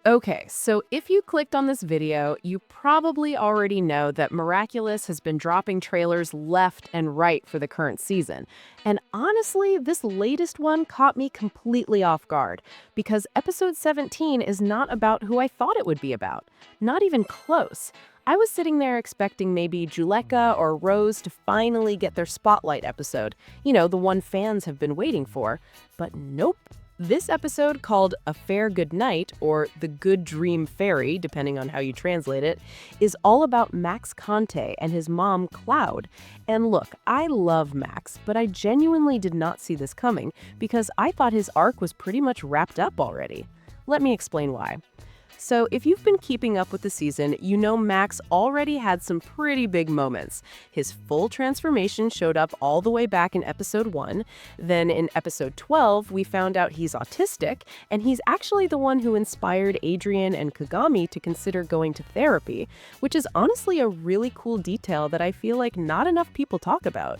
Okay, so if you clicked on this video, you probably already know that Miraculous has been dropping trailers left and right for the current season. And honestly, this latest one caught me completely off guard because episode 17 is not about who I thought it would be about. Not even close. I was sitting there expecting maybe Juleka or Rose to finally get their spotlight episode, the one fans have been waiting for. But nope. This episode, called A Fair Good Night, or The Good Dream Fairy, depending on how you translate it, is all about Max Kanté and his mom, Cloud. And look, I love Max, but I genuinely did not see this coming because I thought his arc was pretty much wrapped up already. Let me explain why. So, if you've been keeping up with the season, you know Max already had some pretty big moments. His full transformation showed up all the way back in episode 1. Then in episode 12, we found out he's autistic, and he's actually the one who inspired Adrian and Kagami to consider going to therapy, which is honestly a really cool detail that I feel like not enough people talk about.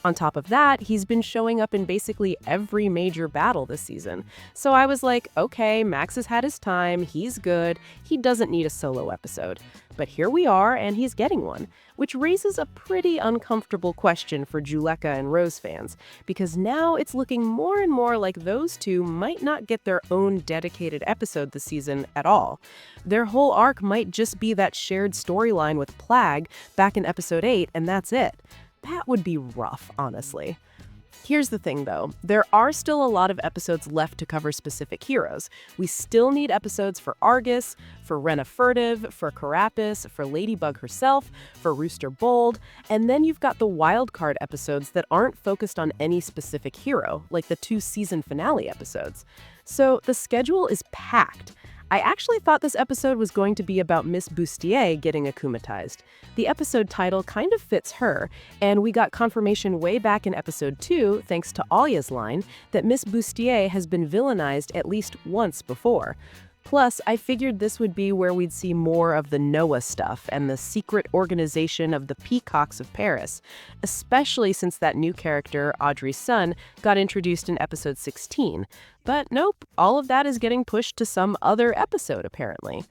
On top of that, he's been showing up in basically every major battle this season. So I was like, okay, Max has had his time, he's good, he doesn't need a solo episode. But here we are, and he's getting one, which raises a pretty uncomfortable question for Juleka and Rose fans, because now it's looking more and more like those two might not get their own dedicated episode this season at all. Their whole arc might just be that shared storyline with Plague back in episode 8, and that's it. That would be rough, honestly. Here's the thing, though. There are still a lot of episodes left to cover specific heroes. We still need episodes for Argus, for Rena Furtive, for Carapace, for Ladybug herself, for Rooster Bold, and then you've got the wildcard episodes that aren't focused on any specific hero, like the 2 season finale episodes. So the schedule is packed. I actually thought this episode was going to be about Miss Bustier getting akumatized. The episode title kind of fits her, and we got confirmation way back in episode 2, thanks to Alia's line, that Miss Bustier has been villainized at least once before. Plus, I figured this would be where we'd see more of the Noah stuff and the secret organization of the Peacocks of Paris, especially since that new character, Audrey's son, got introduced in episode 16. But nope, all of that is getting pushed to some other episode, apparently.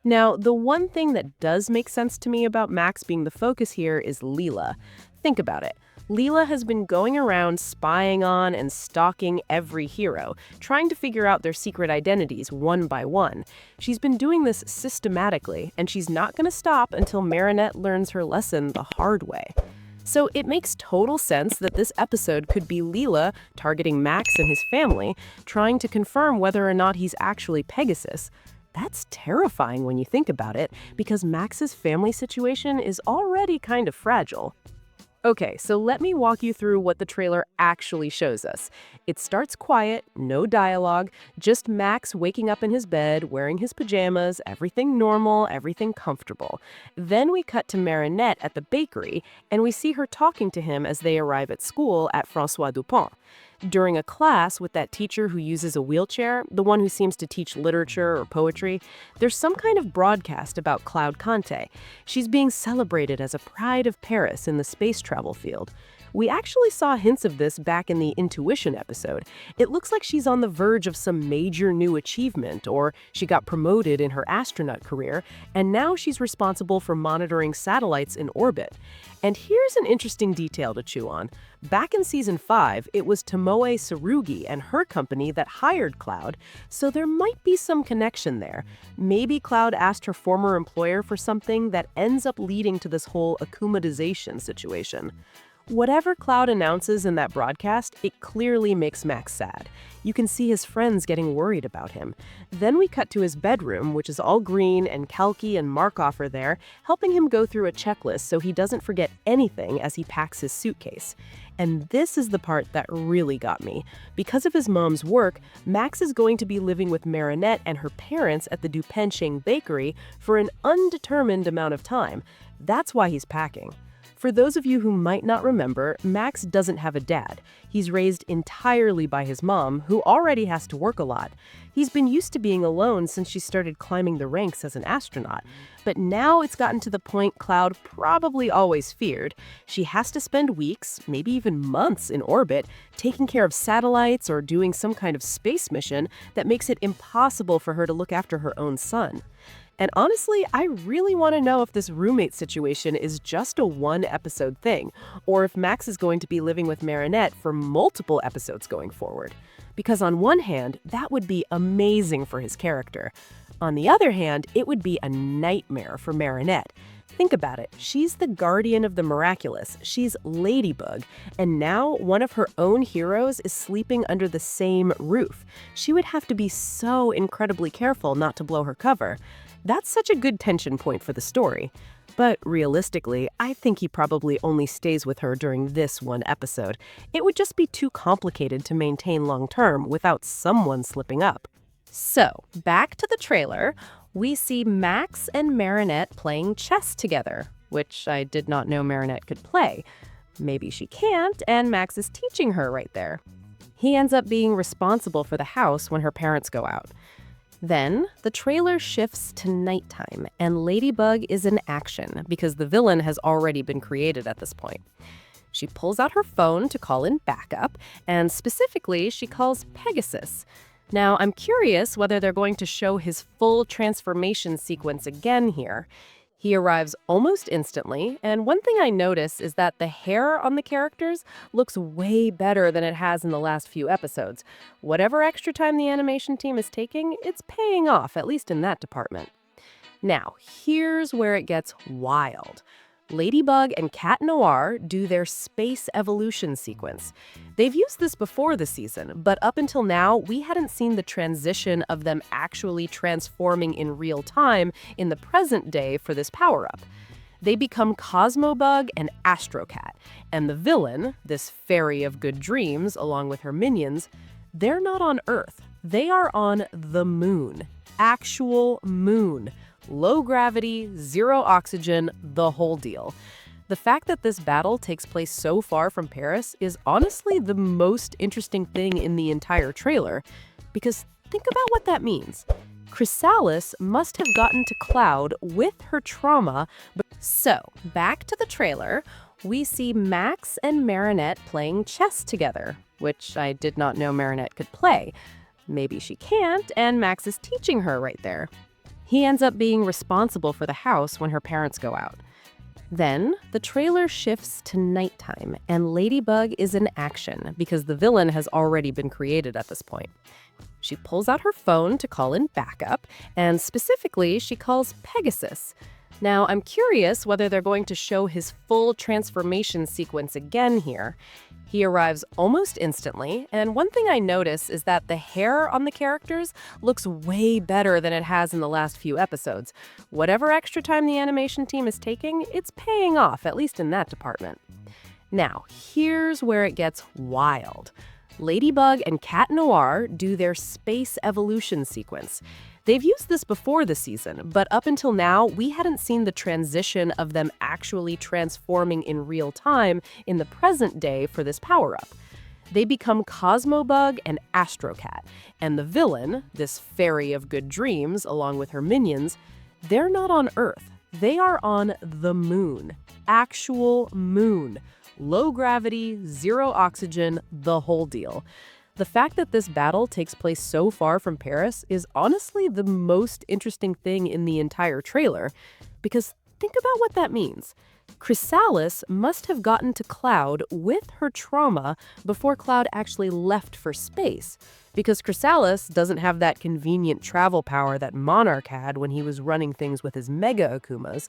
Now, the one thing that does make sense to me about Max being the focus here is Lila. Think about it. Lila has been going around spying on and stalking every hero, trying to figure out their secret identities one by one. She's been doing this systematically, and she's not going to stop until Marinette learns her lesson the hard way. So it makes total sense that this episode could be Lila targeting Max and his family, trying to confirm whether or not he's actually Pegasus. That's terrifying when you think about it, because Max's family situation is already kind of fragile. Okay, so let me walk you through what the trailer actually shows us. It starts quiet, no dialogue, just Max waking up in his bed, wearing his pajamas, everything normal, everything comfortable. Then we cut to Marinette at the bakery, and we see her talking to him as they arrive at school at François Dupont. During a class with that teacher who uses a wheelchair, the one who seems to teach literature or poetry, there's some kind of broadcast about Cloud Kanté. She's being celebrated as a pride of Paris in the space travel field. We actually saw hints of this back in the Intuition episode. It looks like she's on the verge of some major new achievement, or she got promoted in her astronaut career, and now she's responsible for monitoring satellites in orbit. And here's an interesting detail to chew on. Back in season 5, it was Tomoe Tsurugi and her company that hired Cloud, so there might be some connection there. Maybe Cloud asked her former employer for something that ends up leading to this whole akumatization situation. Whatever Cloud announces in that broadcast, it clearly makes Max sad. You can see his friends getting worried about him. Then we cut to his bedroom, which is all green, and Kalki and Markov are there, helping him go through a checklist so he doesn't forget anything as he packs his suitcase. And this is the part that really got me. Because of his mom's work, Max is going to be living with Marinette and her parents at the Dupain-Cheng bakery for an undetermined amount of time. That's why he's packing. For those of you who might not remember, Max doesn't have a dad. He's raised entirely by his mom, who already has to work a lot. He's been used to being alone since she started climbing the ranks as an astronaut. But now it's gotten to the point Cloud probably always feared. She has to spend weeks, maybe even months in orbit, taking care of satellites or doing some kind of space mission that makes it impossible for her to look after her own son. And honestly, I really want to know if this roommate situation is just a one-episode thing, or if Max is going to be living with Marinette for multiple episodes going forward. Because on one hand, that would be amazing for his character. On the other hand, it would be a nightmare for Marinette. Think about it. She's the guardian of the Miraculous. She's Ladybug. And now one of her own heroes is sleeping under the same roof. She would have to be so incredibly careful not to blow her cover. That's such a good tension point for the story. But realistically, I think he probably only stays with her during this one episode. It would just be too complicated to maintain long-term without someone slipping up. So, back to the trailer, we see Max and Marinette playing chess together, which I did not know Marinette could play. Maybe she can't, and Max is teaching her right there. He ends up being responsible for the house when her parents go out. Then, the trailer shifts to nighttime, and Ladybug is in action because the villain has already been created at this point. She pulls out her phone to call in backup, and specifically, she calls Pegasus. Now, I'm curious whether they're going to show his full transformation sequence again here. He arrives almost instantly, and one thing I notice is that the hair on the characters looks way better than it has in the last few episodes. Whatever extra time the animation team is taking, it's paying off, at least in that department. Now, here's where it gets wild. Ladybug and Cat Noir do their space evolution sequence. They've used this before the season, but up until now, we hadn't seen the transition of them actually transforming in real time in the present day for this power-up. They become Cosmobug and Astrocat, and the villain, this fairy of good dreams, along with her minions, they're not on Earth. They are on the moon. Actual moon. Low gravity, zero oxygen, the whole deal. The fact that this battle takes place so far from Paris is honestly the most interesting thing in the entire trailer, because think about what that means. Chrysalis must have gotten to Cloud with her trauma. So, back to the trailer, we see Max and Marinette playing chess together, which I did not know Marinette could play. Maybe she can't, and Max is teaching her right there. He ends up being responsible for the house when her parents go out. Then, the trailer shifts to nighttime, and Ladybug is in action because the villain has already been created at this point. She pulls out her phone to call in backup, and specifically, she calls Pegasus. Now, I'm curious whether they're going to show his full transformation sequence again here. He arrives almost instantly, and one thing I notice is that the hair on the characters looks way better than it has in the last few episodes. Whatever extra time the animation team is taking, it's paying off, at least in that department. Now, here's where it gets wild. Ladybug and Cat Noir do their space evolution sequence. They've used this before the season, but up until now, we hadn't seen the transition of them actually transforming in real time in the present day for this power-up. They become Cosmobug and Astrocat, and the villain, this fairy of good dreams, along with her minions, they're not on Earth. They are on the moon. Actual moon. Low gravity, zero oxygen, the whole deal. The fact that this battle takes place so far from Paris is honestly the most interesting thing in the entire trailer, because think about what that means. Chrysalis must have gotten to Cloud with her trauma before Cloud actually left for space, because Chrysalis doesn't have that convenient travel power that Monarch had when he was running things with his Mega Akumas.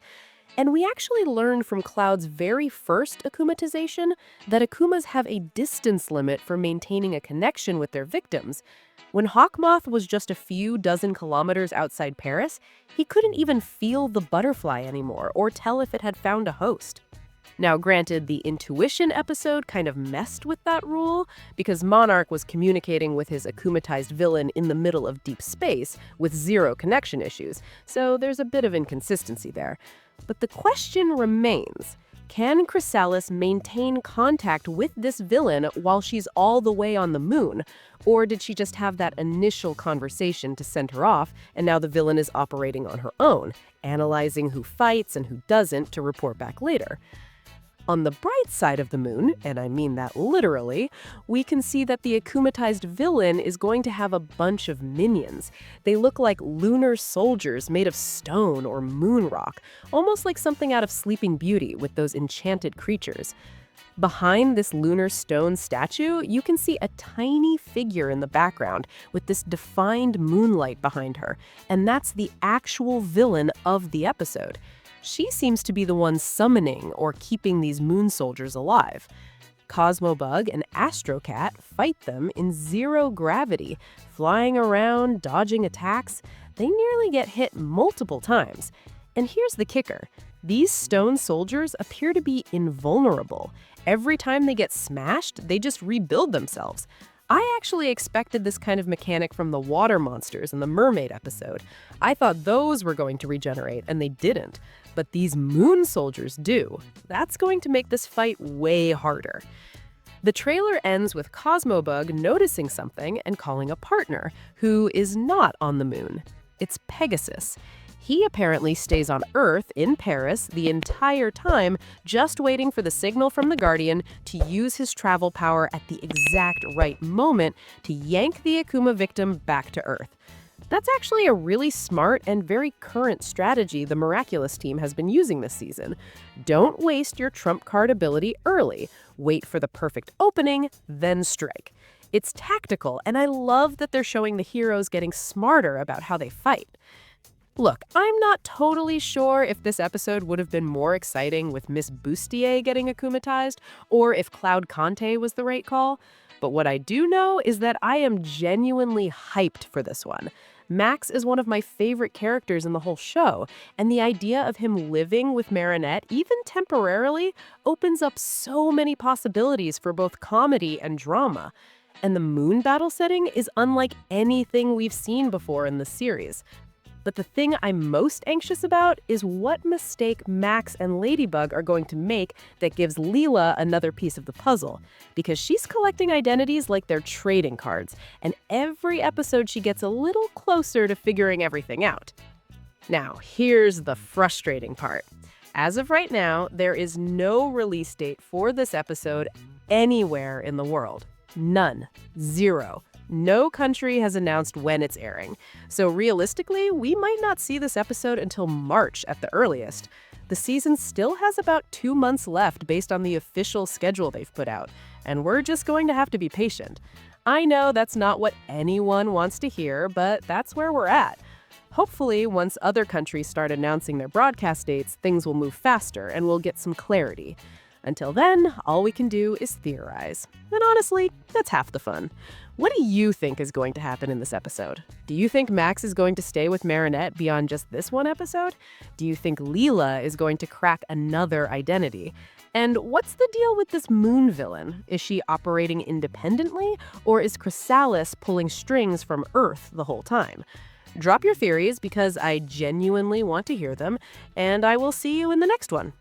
And we actually learned from Cloud's very first akumatization that Akumas have a distance limit for maintaining a connection with their victims. When Hawkmoth was just a few dozen kilometers outside Paris, he couldn't even feel the butterfly anymore or tell if it had found a host. Now, granted, the intuition episode kind of messed with that rule because Monarch was communicating with his akumatized villain in the middle of deep space with zero connection issues, so there's a bit of inconsistency there. But the question remains, Can Chrysalis maintain contact with this villain while she's all the way on the moon? Or did she just have that initial conversation to send her off, and now the villain is operating on her own, analyzing who fights and who doesn't to report back later? On the bright side of the moon, and I mean that literally, we can see that the akumatized villain is going to have a bunch of minions. They look like lunar soldiers made of stone or moon rock, almost like something out of Sleeping Beauty with those enchanted creatures. Behind this lunar stone statue, you can see a tiny figure in the background with this defined moonlight behind her, and that's the actual villain of the episode. She seems to be the one summoning or keeping these moon soldiers alive. Cosmobug and Astrocat fight them in zero gravity, flying around, dodging attacks. They nearly get hit multiple times. And here's the kicker. These stone soldiers appear to be invulnerable. Every time they get smashed, they just rebuild themselves. I actually expected this kind of mechanic from the water monsters in the mermaid episode. I thought those were going to regenerate, and they didn't. But these moon soldiers do. That's going to make this fight way harder. The trailer ends with Cosmobug noticing something and calling a partner, who is not on the moon. It's Pegasus. He apparently stays on Earth in Paris the entire time, just waiting for the signal from the Guardian to use his travel power at the exact right moment to yank the Akuma victim back to Earth. That's actually a really smart and very current strategy the Miraculous team has been using this season. Don't waste your trump card ability early. Wait for the perfect opening, then strike. It's tactical, and I love that they're showing the heroes getting smarter about how they fight. Look, I'm not totally sure if this episode would have been more exciting with Miss Bustier getting akumatized, or if Cloud Kanté was the right call. But what I do know is that I am genuinely hyped for this one. Max is one of my favorite characters in the whole show, and the idea of him living with Marinette, even temporarily, opens up so many possibilities for both comedy and drama. And the moon battle setting is unlike anything we've seen before in the series. But the thing I'm most anxious about is what mistake Max and Ladybug are going to make that gives Lila another piece of the puzzle. Because she's collecting identities like they're trading cards, and every episode she gets a little closer to figuring everything out. Now, here's the frustrating part. As of right now, there is no release date for this episode anywhere in the world. None. Zero. No country has announced when it's airing. So realistically, we might not see this episode until March at the earliest. The season still has about 2 months left based on the official schedule they've put out, and we're just going to have to be patient. I know that's not what anyone wants to hear, but that's where we're at. Hopefully, once other countries start announcing their broadcast dates, things will move faster and we'll get some clarity. Until then, all we can do is theorize. And honestly, that's half the fun. What do you think is going to happen in this episode? Do you think Max is going to stay with Marinette beyond just this one episode? Do you think Lila is going to crack another identity? And what's the deal with this moon villain? Is she operating independently, or is Chrysalis pulling strings from Earth the whole time? Drop your theories because I genuinely want to hear them, and I will see you in the next one.